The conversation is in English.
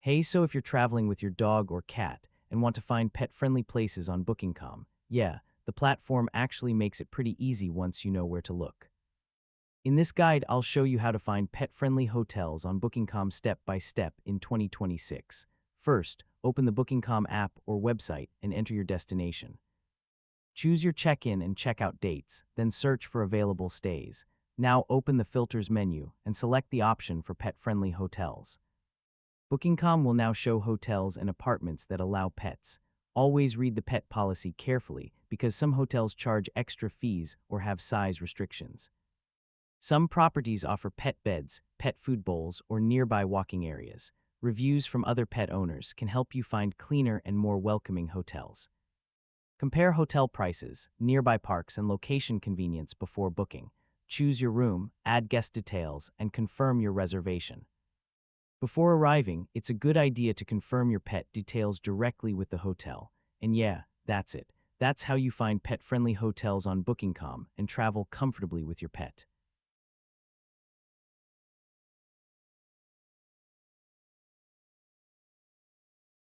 Hey, so if you're traveling with your dog or cat and want to find pet-friendly places on Booking.com, yeah, the platform actually makes it pretty easy once you know where to look. In this guide, I'll show you how to find pet-friendly hotels on Booking.com step by step in 2026. First, open the Booking.com app or website and enter your destination. Choose your check-in and check-out dates, then search for available stays. Now open the filters menu and select the option for pet-friendly hotels. Booking.com will now show hotels and apartments that allow pets. Always read the pet policy carefully because some hotels charge extra fees or have size restrictions. Some properties offer pet beds, pet food bowls, or nearby walking areas. Reviews from other pet owners can help you find cleaner and more welcoming hotels. Compare hotel prices, nearby parks, and location convenience before booking. Choose your room, add guest details, and confirm your reservation. Before arriving, it's a good idea to confirm your pet details directly with the hotel. And yeah, that's it. That's how you find pet-friendly hotels on Booking.com and travel comfortably with your pet.